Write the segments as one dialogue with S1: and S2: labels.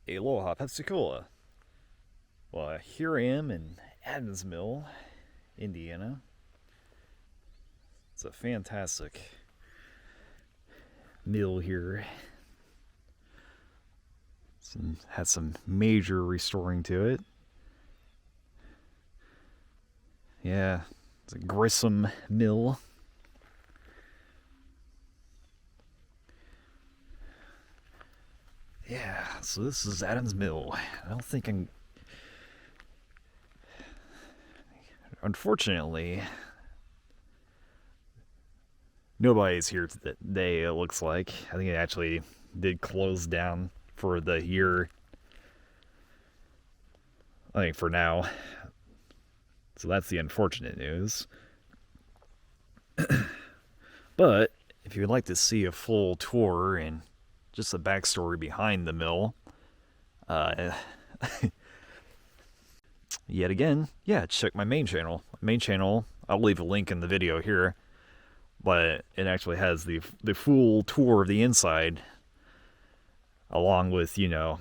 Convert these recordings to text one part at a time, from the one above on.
S1: Aloha Pensacola. Well, here I am in Adams Mill, Indiana. It's a fantastic mill here. Had some major restoring to it. Yeah, it's a Grissom mill. Yeah, so this is Adams Mill. I don't think I'm. Unfortunately, nobody's here today, it looks like. I think it actually did close down for the year. I think for now. So that's the unfortunate news. But if you'd like to see a full tour and just the backstory behind the mill, uh, yet again, yeah, check my main channel. I'll leave a link in the video here, but it actually has the full tour of the inside, along with, a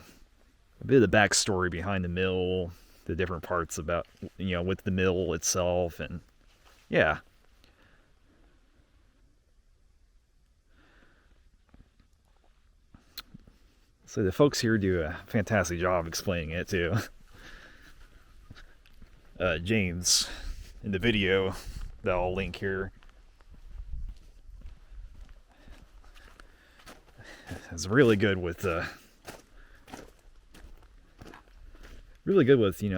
S1: bit of the backstory behind the mill, the different parts about, with the mill itself, and yeah. So the folks here do a fantastic job explaining it too. James, in the video that I'll link here, is really good with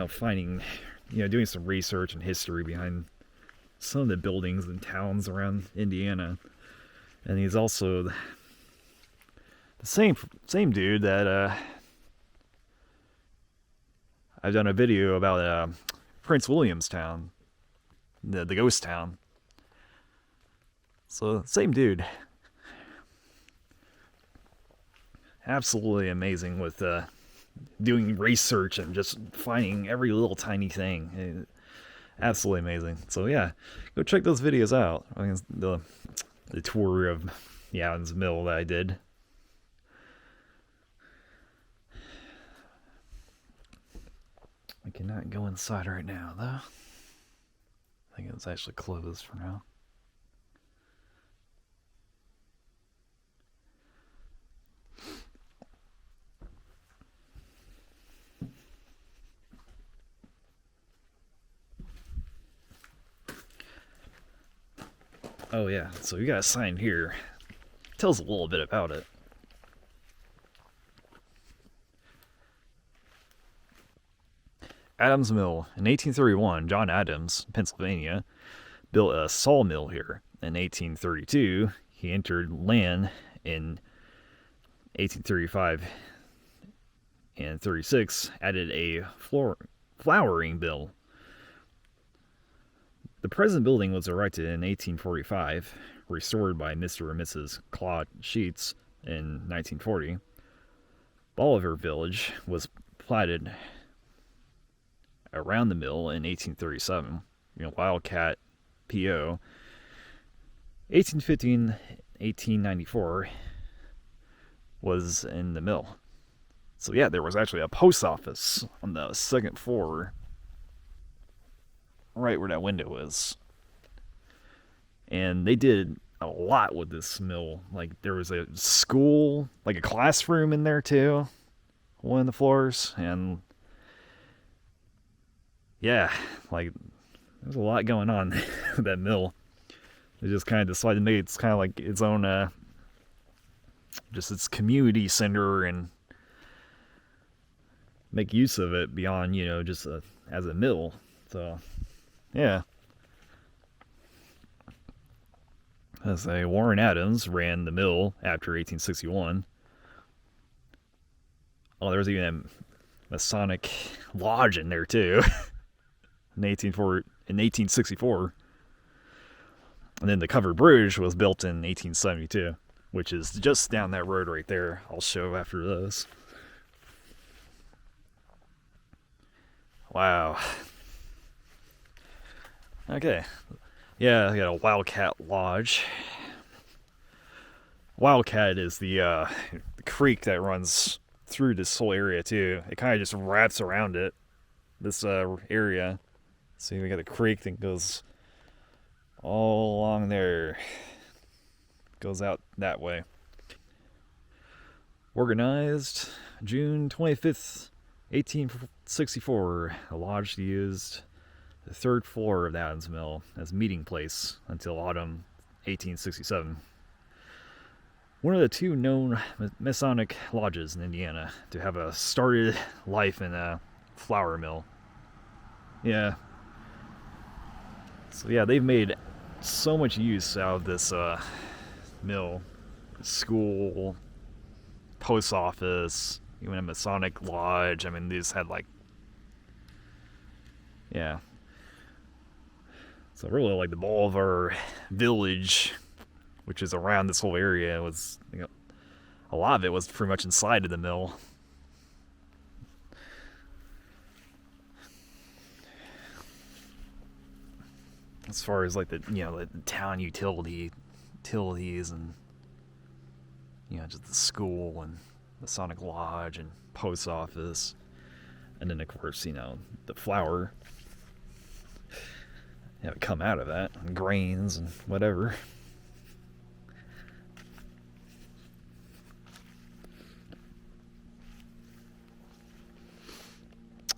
S1: finding, doing some research and history behind some of the buildings and towns around Indiana. And he's also the same dude that I've done a video about Prince Williamstown, the ghost town. So same dude. Absolutely amazing with doing research and just finding every little tiny thing. Absolutely amazing. So yeah, go check those videos out. I mean, the tour of the Adams Mill that I did. I cannot go inside right now, though. I think it's actually closed for now. Oh yeah, so we got a sign here. It tells a little bit about it. Adams Mill. In 1831, John Adams, Pennsylvania, built a sawmill here. In 1832, he entered land. In 1835 and 36, added a flouring bill. The present building was erected in 1845, restored by Mr. and Mrs. Claude Sheets in 1940. Bolivar Village was platted around the mill in 1837. Wildcat PO. 1815, 1894 was in the mill. So yeah, there was actually a post office on the second floor, right where that window is. And they did a lot with this mill. Like, there was a school, like a classroom in there too, one of the floors, and yeah, like, there's a lot going on with that mill. They just kind of decided to make it's kind of like its own, just its community center, and make use of it beyond, just as a mill. So, yeah. As Warren Adams ran the mill after 1861. Oh, there was even a Masonic lodge in there too. in 1864. And then the covered bridge was built in 1872, which is just down that road right there. I'll show after this. Wow. Okay. Yeah, I got a Wildcat Lodge. Wildcat is the creek that runs through this whole area too. It kind of just wraps around it, this area. See, we got a creek that goes all along there, goes out that way. Organized June 25th, 1864. The lodge used the third floor of the Adams Mill as meeting place until autumn 1867. One of the two known Masonic lodges in Indiana to have a started life in a flour mill. Yeah. So yeah, they've made so much use out of this mill. School, post office, even a Masonic lodge. I mean, these had like, yeah. So really, like the Bolivar Village, which is around this whole area, was, you know, a lot of it was pretty much inside of the mill. As far as like the, you know, the town utilities and, you know, just the school and the Masonic Lodge and post office, and then of course, you know, the flour, you know, come out of that, and grains and whatever.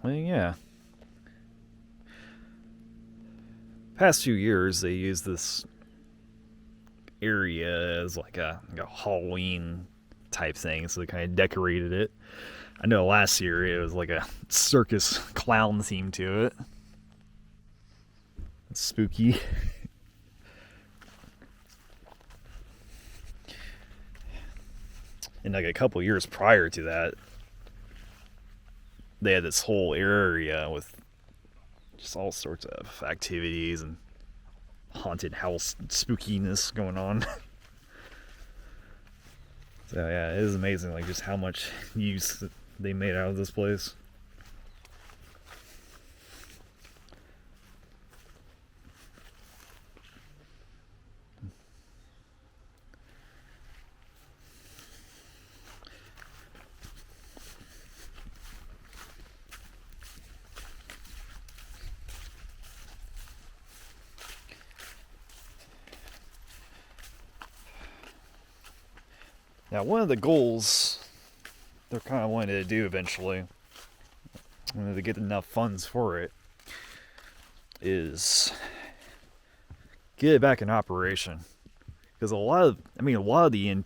S1: Well, yeah. Past few years, they used this area as like a Halloween type thing, so they kind of decorated it. I know last year it was like a circus clown theme to it. It's spooky. And like a couple years prior to that, they had this whole area with just all sorts of activities and haunted house spookiness going on. So yeah, it is amazing, like just how much use they made out of this place. Now, one of the goals they're kind of wanting to do eventually, when they get enough funds for it, is get it back in operation. Because a lot of the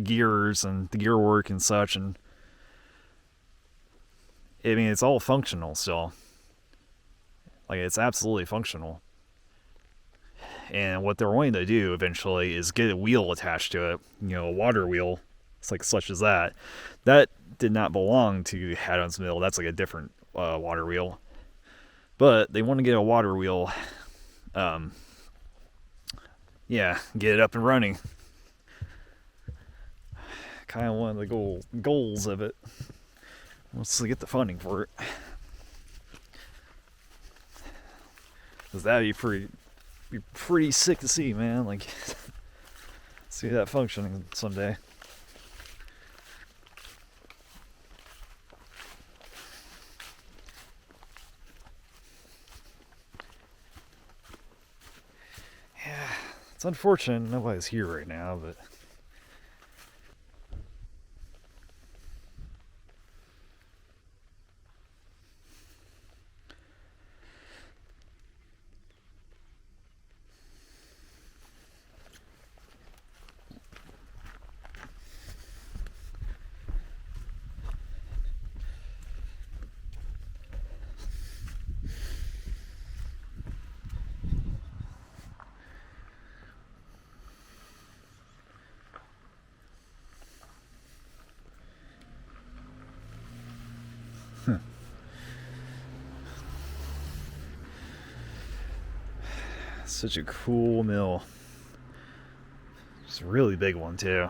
S1: gears and the gear work and such, and I mean, it's all functional still. Like, it's absolutely functional. And what they're wanting to do eventually is get a wheel attached to it, you know, a water wheel. It's like such as that. That did not belong to Adams Mill. That's like a different water wheel. But they want to get a water wheel, yeah, get it up and running. Kind of one of the goals of it. Let's get the funding for it. Because that'd be pretty sick to see, man. Like, see that functioning someday. Yeah, it's unfortunate nobody's here right now, but such a cool mill. It's a really big one too.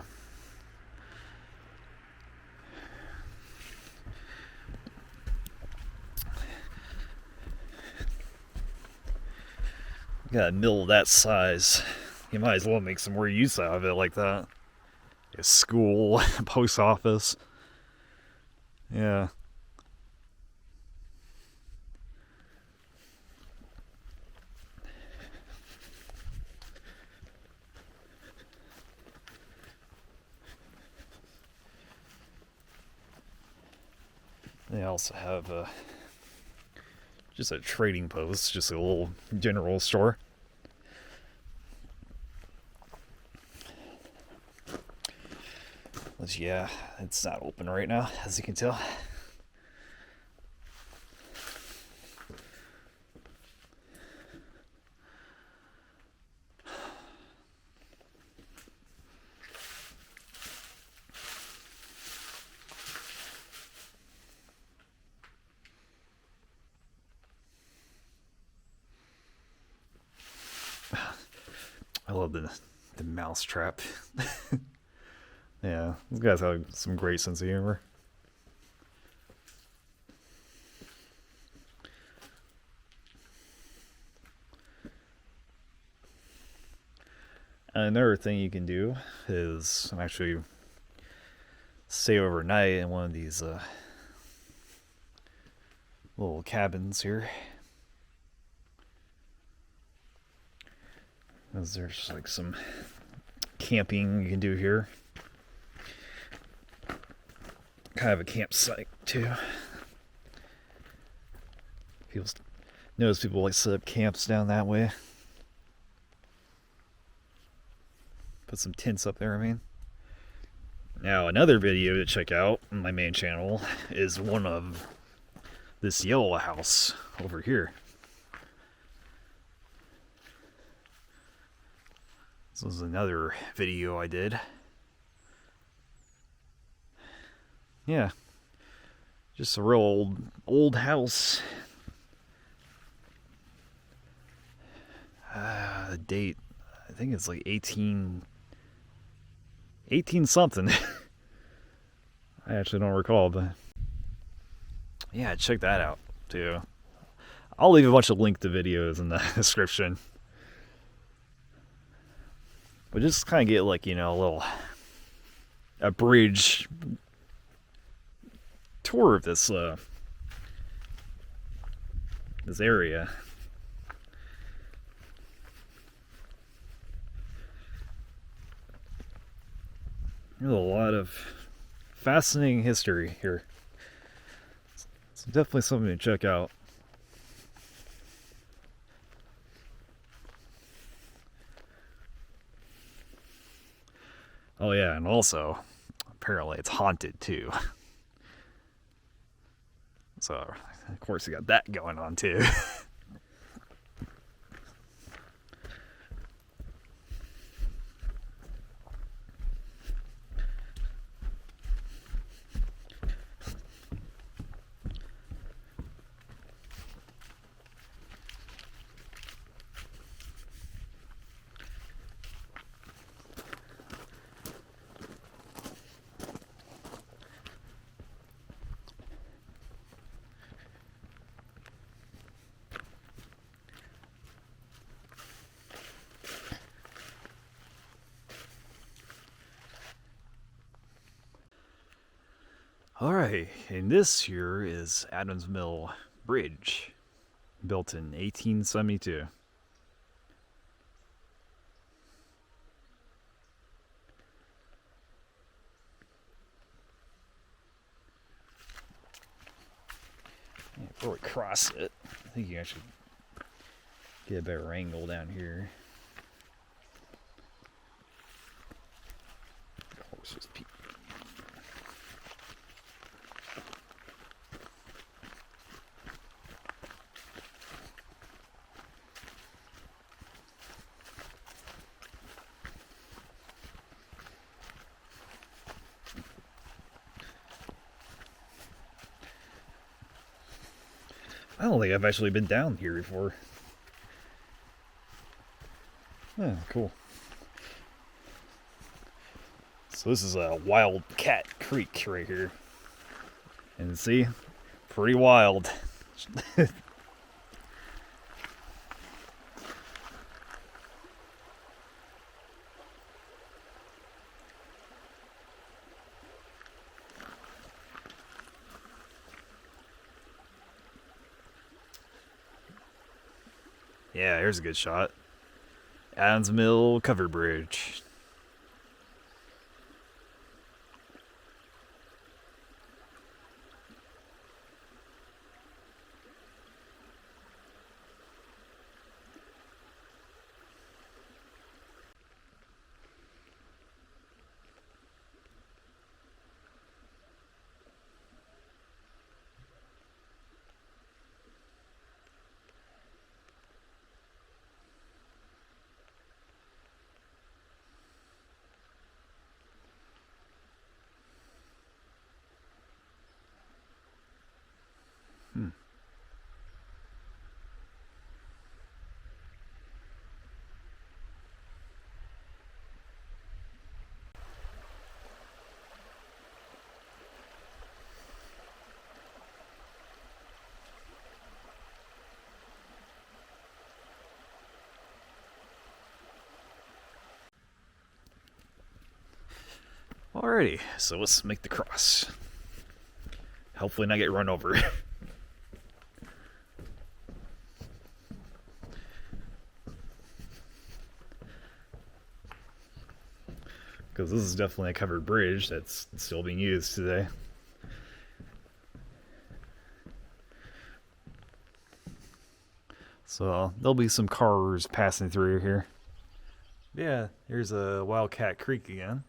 S1: You got a mill that size, you might as well make some more use out of it like that. A school, post office. Yeah. They also have just a trading post, just a little general store. But yeah, it's not open right now, as you can tell. I love the mouse trap. Yeah, these guys have some great sense of humor. Another thing you can do is actually stay overnight in one of these little cabins here. There's like some camping you can do here. Kind of a campsite too. Notice people like set up camps down that way. Put some tents up there, I mean. Now, another video to check out on my main channel is one of this yellow house over here. This was another video I did. Yeah, just a real old house. The date, I think it's like 18 something. I actually don't recall, but yeah, check that out too. I'll leave a bunch of linked to videos in the description. But just kind of get like, a bridge tour of this area. There's a lot of fascinating history here. It's definitely something to check out. Oh yeah, and also, apparently it's haunted too. So, of course, you got that going on too. Alright, and this here is Adams Mill Bridge, built in 1872. Before we cross it, I think you actually get a better angle down here. Horses peek. I don't think I've actually been down here before. Oh, cool. So this is a Wildcat Creek right here. And see, pretty wild. Yeah, here's a good shot. Adams Mill Covered Bridge. Alrighty, so let's make the cross. Hopefully not get run over. Because this is definitely a covered bridge that's still being used today. So there'll be some cars passing through here. Yeah, here's a Wildcat Creek again.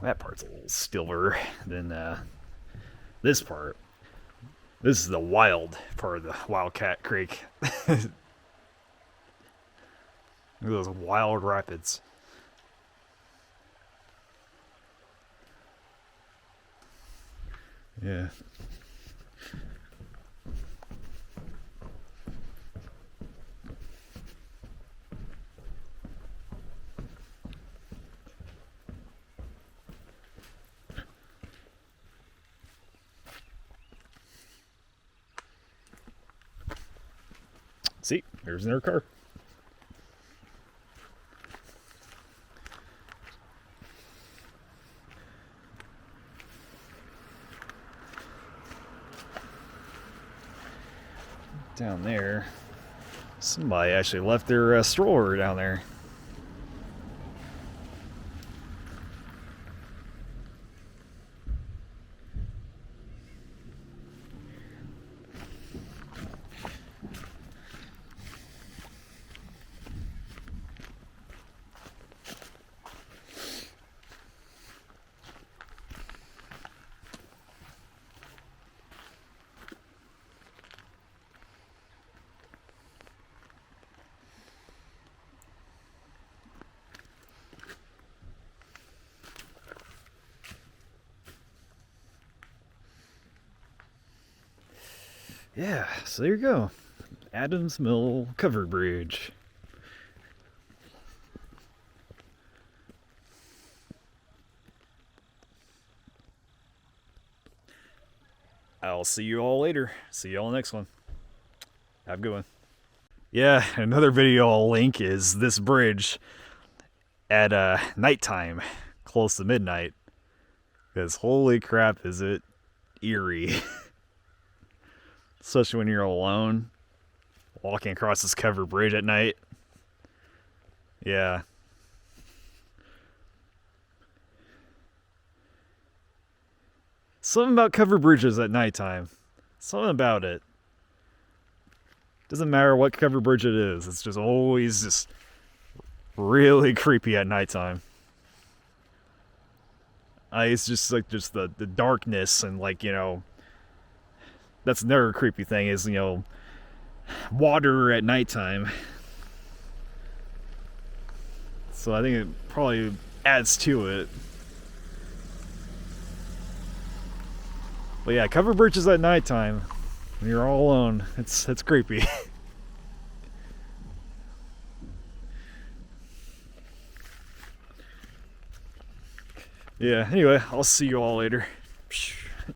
S1: That part's a little stiller than this part. This is the wild part of the Wildcat Creek. Look at those wild rapids. Yeah. See, there's another car. Down there, somebody actually left their stroller down there. Yeah, so there you go. Adams Mill Covered Bridge. I'll see you all later. See you all next one. Have a good one. Yeah, another video I'll link is this bridge at nighttime, close to midnight. Because holy crap, is it eerie. Especially when you're alone, walking across this covered bridge at night. Yeah. Something about covered bridges at nighttime. Something about it. Doesn't matter what covered bridge it is. It's just always just really creepy at nighttime. It's just like the darkness and like, you know, that's another creepy thing is, you know, water at nighttime. So I think it probably adds to it. But yeah, covered bridges at nighttime when you're all alone, it's creepy. Yeah, anyway, I'll see you all later.